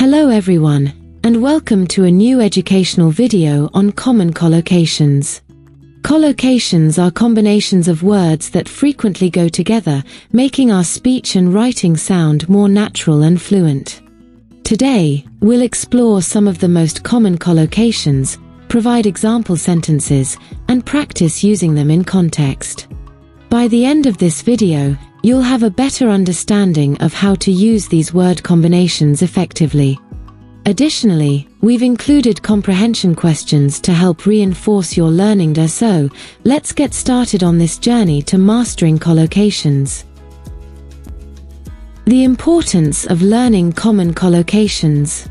Hello everyone, and welcome to a new educational video on common collocations. Collocations are combinations of words that frequently go together, making our speech and writing sound more natural and fluent. Today, we'll explore some of the most common collocations, provide example sentences, and practice using them in context. By the end of this video, you'll have a better understanding of how to use these word combinations effectively. Additionally, we've included comprehension questions to help reinforce your learning. So, let's get started on this journey to mastering collocations. The importance of learning common collocations.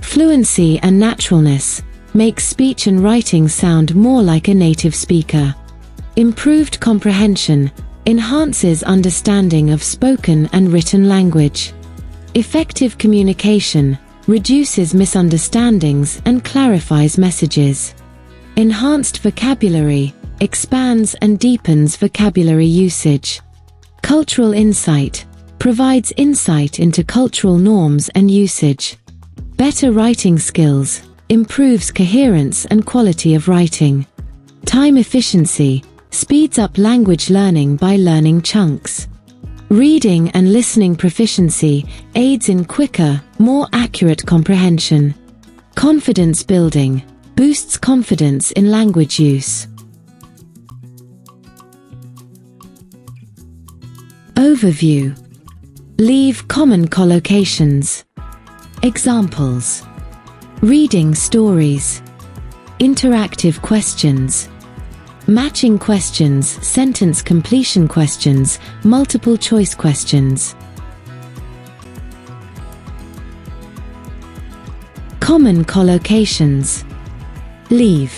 Fluency and naturalness make speech and writing sound more like a native speaker. Improved comprehension enhances understanding of spoken and written language. Effective communication reduces misunderstandings and clarifies messages. Enhanced vocabulary expands and deepens vocabulary usage. Cultural insight provides insight into cultural norms and usage. Better writing skills improves coherence and quality of writing. Time efficiency speeds up language learning by learning chunks. Reading and listening proficiency aids in quicker, more accurate comprehension. Confidence building boosts confidence in language use. Overview. Leave common collocations. Examples: reading stories, interactive questions, matching questions, sentence completion questions, multiple choice questions. Common collocations. Leave.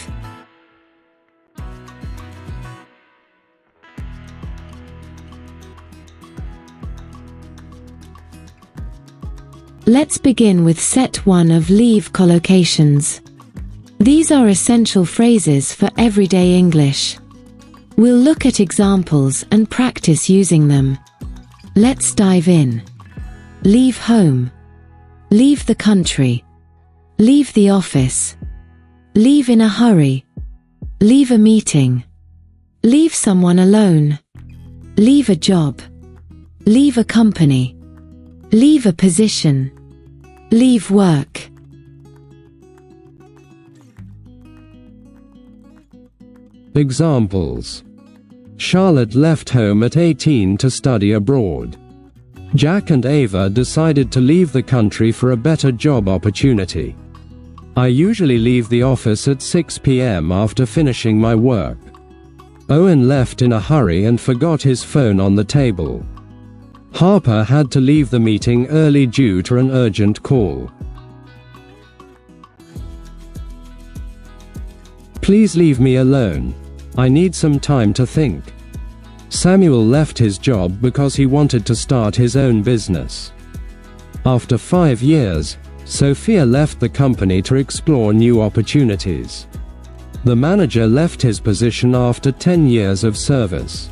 Let's begin with set 1 of leave collocations. These are essential phrases for everyday English. We'll look at examples and practice using them. Let's dive in. Leave home. Leave the country. Leave the office. Leave in a hurry. Leave a meeting. Leave someone alone. Leave a job. Leave a company. Leave a position. Leave work. Examples: Charlotte left home at 18 to study abroad. Jack and Ava decided to leave the country for a better job opportunity. I usually leave the office at 6 p.m. after finishing my work. Owen left in a hurry and forgot his phone on the table. Harper had to leave the meeting early due to an urgent call. Please leave me alone. I need some time to think. Samuel left his job because he wanted to start his own business. After 5 years, Sophia left the company to explore new opportunities. The manager left his position after 10 years of service.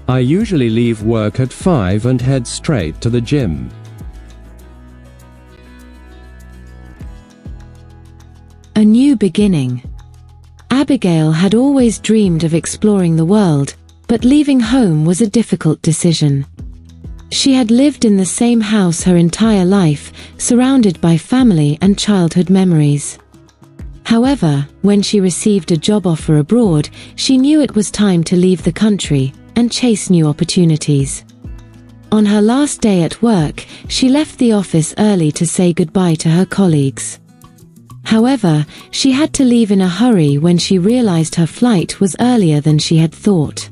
I usually leave work at 5 and head straight to the gym. A new beginning. Abigail had always dreamed of exploring the world, but leaving home was a difficult decision. She had lived in the same house her entire life, surrounded by family and childhood memories. However, when she received a job offer abroad, she knew it was time to leave the country and chase new opportunities. On her last day at work, she left the office early to say goodbye to her colleagues. However, she had to leave in a hurry when she realized her flight was earlier than she had thought.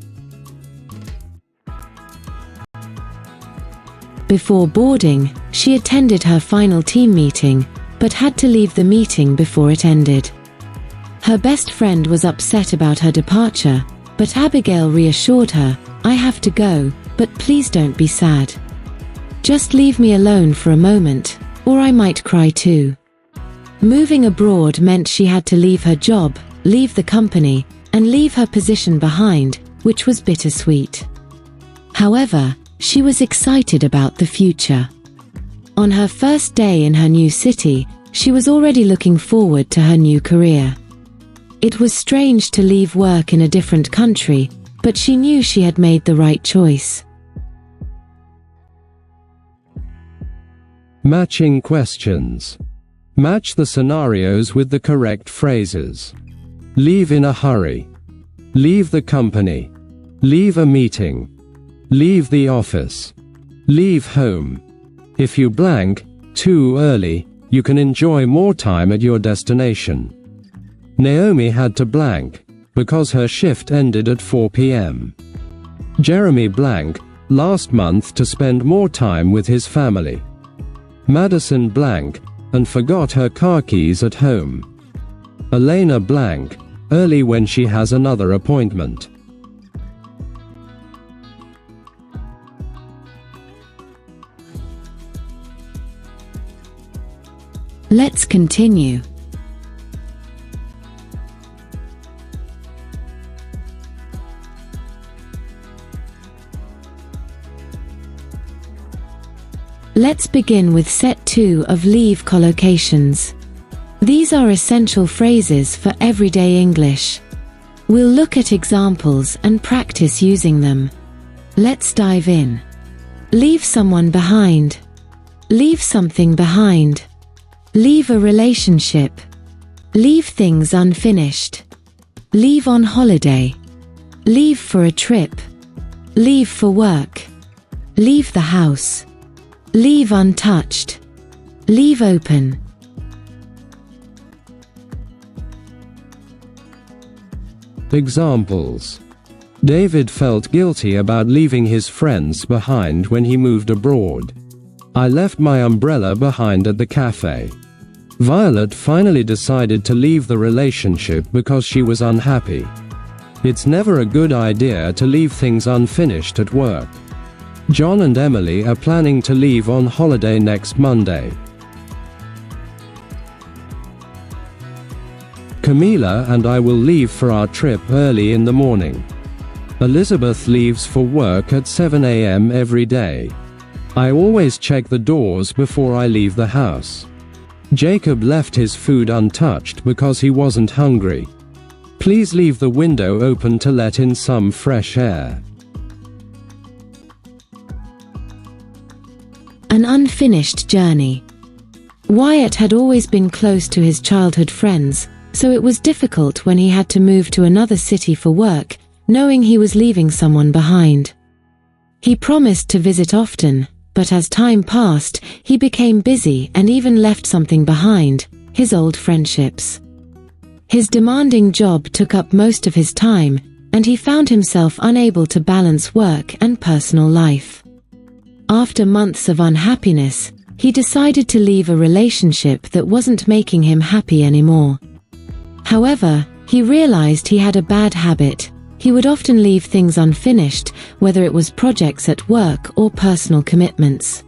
Before boarding, she attended her final team meeting, but had to leave the meeting before it ended. Her best friend was upset about her departure, but Abigail reassured her, "I have to go, but please don't be sad. Just leave me alone for a moment, or I might cry too." Moving abroad meant she had to leave her job, leave the company, and leave her position behind, which was bittersweet. However, she was excited about the future. On her first day in her new city, she was already looking forward to her new career. It was strange to leave work in a different country, but she knew she had made the right choice. Matching questions. Match the scenarios with the correct phrases. Leave in a hurry. Leave the company. Leave a meeting. Leave the office. Leave home. If you blank too early, you can enjoy more time at your destination. Naomi had to blank because her shift ended at 4 p.m. Jeremy blank last month to spend more time with his family. Madison blank and forgot her car keys at home. Elena blank early when she has another appointment. Let's continue. Let's begin with set 2 of Leave Collocations. These are essential phrases for everyday English. We'll look at examples and practice using them. Let's dive in. Leave someone behind. Leave something behind. Leave a relationship. Leave things unfinished. Leave on holiday. Leave for a trip. Leave for work. Leave the house. Leave untouched. Leave open. Examples. David felt guilty about leaving his friends behind when he moved abroad. I left my umbrella behind at the cafe. Violet finally decided to leave the relationship because she was unhappy. It's never a good idea to leave things unfinished at work. John and Emily are planning to leave on holiday next Monday. Camila and I will leave for our trip early in the morning. Elizabeth leaves for work at 7 a.m. every day. I always check the doors before I leave the house. Jacob left his food untouched because he wasn't hungry. Please leave the window open to let in some fresh air. An unfinished journey. Wyatt had always been close to his childhood friends, so it was difficult when he had to move to another city for work, knowing he was leaving someone behind. He promised to visit often, but as time passed, he became busy and even left something behind, his old friendships. His demanding job took up most of his time, and he found himself unable to balance work and personal life. After months of unhappiness, he decided to leave a relationship that wasn't making him happy anymore. However, he realized he had a bad habit. He would often leave things unfinished, whether it was projects at work or personal commitments.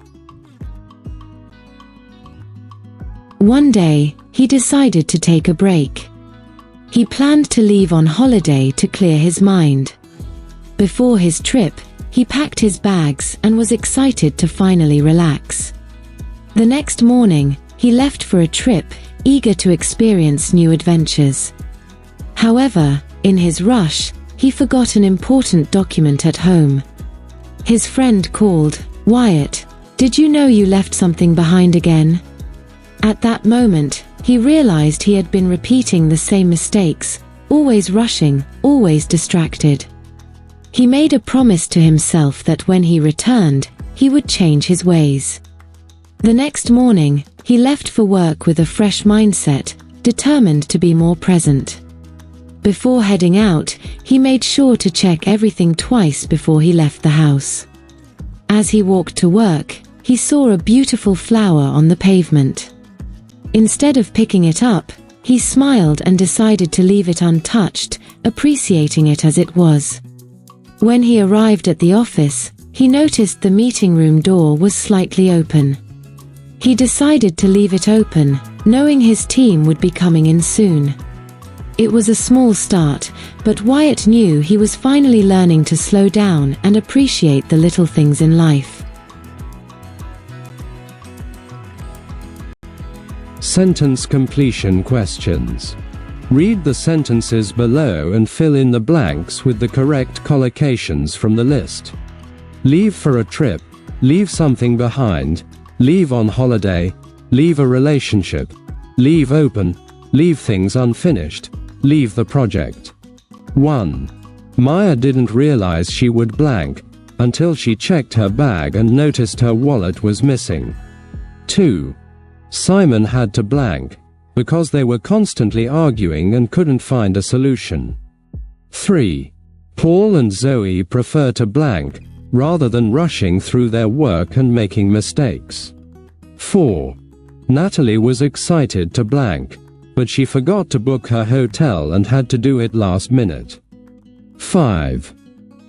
One day, he decided to take a break. He planned to leave on holiday to clear his mind. Before his trip, he packed his bags and was excited to finally relax. The next morning, he left for a trip, eager to experience new adventures. However, in his rush, he forgot an important document at home. His friend called, "Wyatt, did you know you left something behind again?" At that moment, he realized he had been repeating the same mistakes, always rushing, always distracted. He made a promise to himself that when he returned, he would change his ways. The next morning, he left for work with a fresh mindset, determined to be more present. Before heading out, he made sure to check everything twice before he left the house. As he walked to work, he saw a beautiful flower on the pavement. Instead of picking it up, he smiled and decided to leave it untouched, appreciating it as it was. When he arrived at the office, he noticed the meeting room door was slightly open. He decided to leave it open, knowing his team would be coming in soon. It was a small start, but Wyatt knew he was finally learning to slow down and appreciate the little things in life. Sentence completion questions. Read the sentences below and fill in the blanks with the correct collocations from the list. Leave for a trip, leave something behind, leave on holiday, leave a relationship, leave open, leave things unfinished, leave the project. 1. Maya didn't realize she would blank until she checked her bag and noticed her wallet was missing. 2. Simon had to blank because they were constantly arguing and couldn't find a solution. 3. Paul and Zoe prefer to blank rather than rushing through their work and making mistakes. 4. Natalie was excited to blank, but she forgot to book her hotel and had to do it last minute. 5.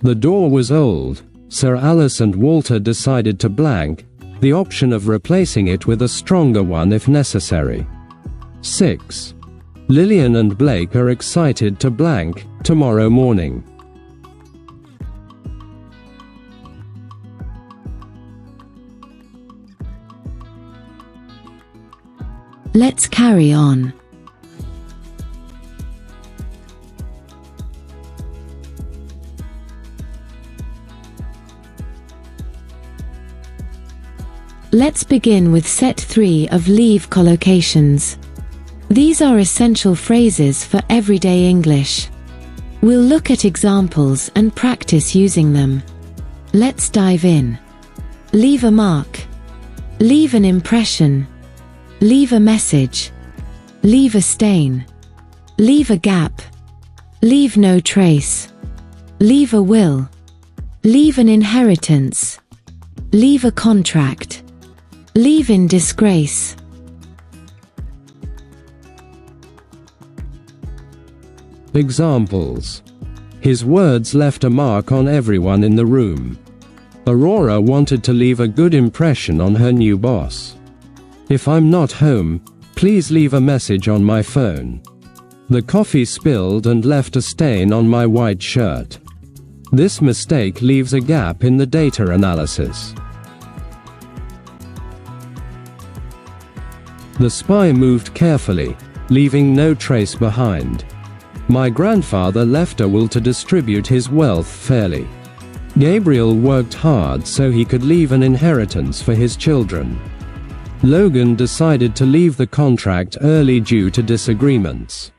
The door was old, so Alice and Walter decided to blank, the option of replacing it with a stronger one if necessary. 6. Lillian and Blake are excited to blank tomorrow morning. Let's carry on. Let's begin with set 3 of Leave collocations. These are essential phrases for everyday English. We'll look at examples and practice using them. Let's dive in. Leave a mark. Leave an impression. Leave a message. Leave a stain. Leave a gap. Leave no trace. Leave a will. Leave an inheritance. Leave a contract. Leave in disgrace. Examples. His words left a mark on everyone in the room. Aurora wanted to leave a good impression on her new boss. If I'm not home, please leave a message on my phone. The coffee spilled and left a stain on my white shirt. This mistake leaves a gap in the data analysis. The spy moved carefully, leaving no trace behind. My grandfather left a will to distribute his wealth fairly. Gabriel worked hard so he could leave an inheritance for his children. Logan decided to leave the contract early due to disagreements.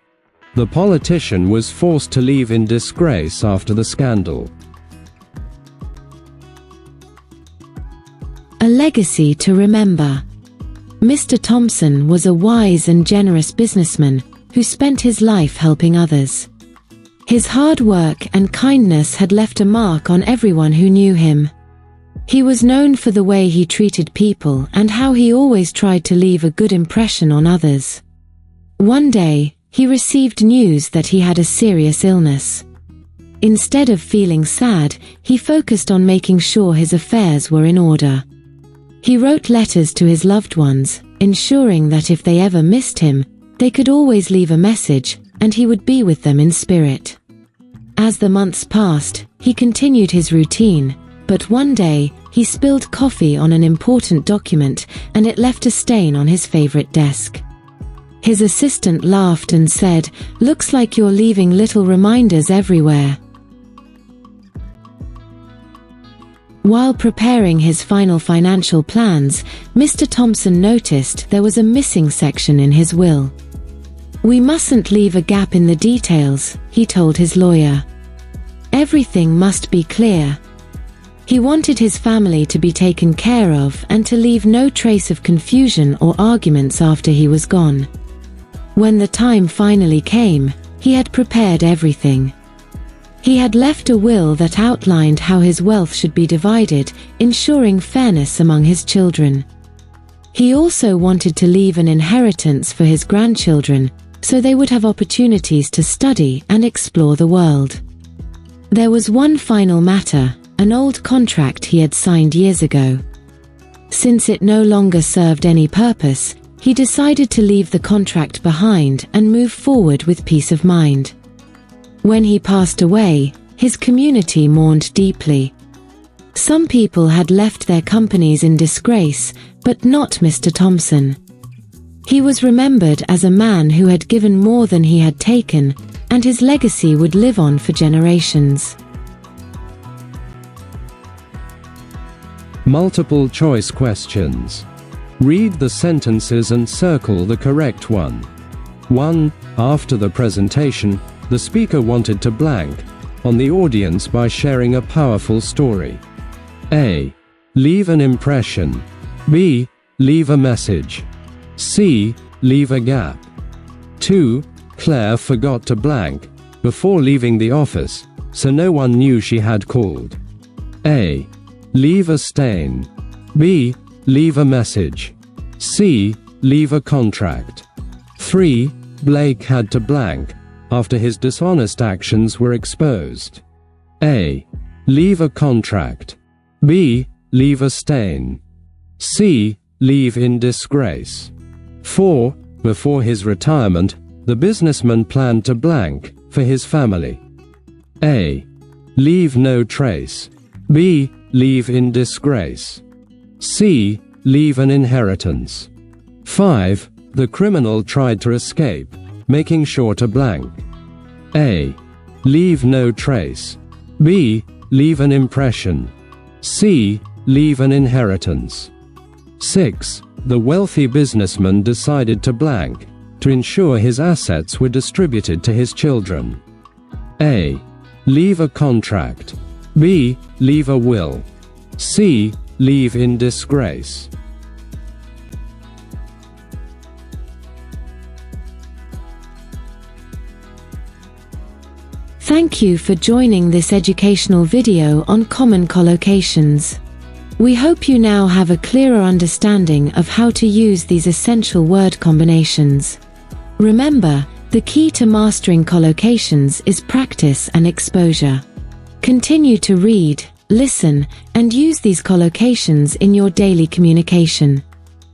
The politician was forced to leave in disgrace after the scandal. A legacy to remember. Mr. Thompson was a wise and generous businessman who spent his life helping others. His hard work and kindness had left a mark on everyone who knew him. He was known for the way he treated people and how he always tried to leave a good impression on others. One day, he received news that he had a serious illness. Instead of feeling sad, he focused on making sure his affairs were in order. He wrote letters to his loved ones, ensuring that if they ever missed him, they could always leave a message, and he would be with them in spirit. As the months passed, he continued his routine, but one day, he spilled coffee on an important document, and it left a stain on his favorite desk. His assistant laughed and said, "Looks like you're leaving little reminders everywhere." While preparing his final financial plans, Mr. Thompson noticed there was a missing section in his will. "We mustn't leave a gap in the details," he told his lawyer. "Everything must be clear." He wanted his family to be taken care of and to leave no trace of confusion or arguments after he was gone. When the time finally came, he had prepared everything. He had left a will that outlined how his wealth should be divided, ensuring fairness among his children. He also wanted to leave an inheritance for his grandchildren, so they would have opportunities to study and explore the world. There was one final matter, an old contract he had signed years ago. Since it no longer served any purpose, he decided to leave the contract behind and move forward with peace of mind. When he passed away, his community mourned deeply. Some people had left their companies in disgrace, but not Mr. Thompson. He was remembered as a man who had given more than he had taken, and his legacy would live on for generations. Multiple choice questions. Read the sentences and circle the correct one. 1. After the presentation, the speaker wanted to blank on the audience by sharing a powerful story. A. Leave an impression. B. Leave a message. C. Leave a gap. 2. Claire forgot to blank before leaving the office, so no one knew she had called. A. Leave a stain. B. Leave a message. C. Leave a contract. 3. Blake had to blank after his dishonest actions were exposed. A. Leave a contract. B. Leave a stain. C. Leave in disgrace. 4. Before his retirement, the businessman planned to blank for his family. A. Leave no trace. B. Leave in disgrace. C. Leave an inheritance. 5. The criminal tried to escape, making sure to blank. A. Leave no trace. B. Leave an impression. C. Leave an inheritance. 6. The wealthy businessman decided to blank to ensure his assets were distributed to his children. A. Leave a contract. B. Leave a will. C. Leave in disgrace. Thank you for joining this educational video on common collocations. We hope you now have a clearer understanding of how to use these essential word combinations. Remember, the key to mastering collocations is practice and exposure. Continue to read, listen, and use these collocations in your daily communication.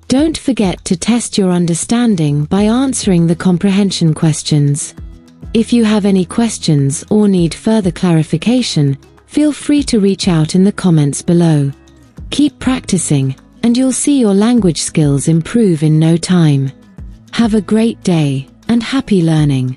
Don't forget to test your understanding by answering the comprehension questions. If you have any questions or need further clarification, feel free to reach out in the comments below. Keep practicing, and you'll see your language skills improve in no time. Have a great day, and happy learning!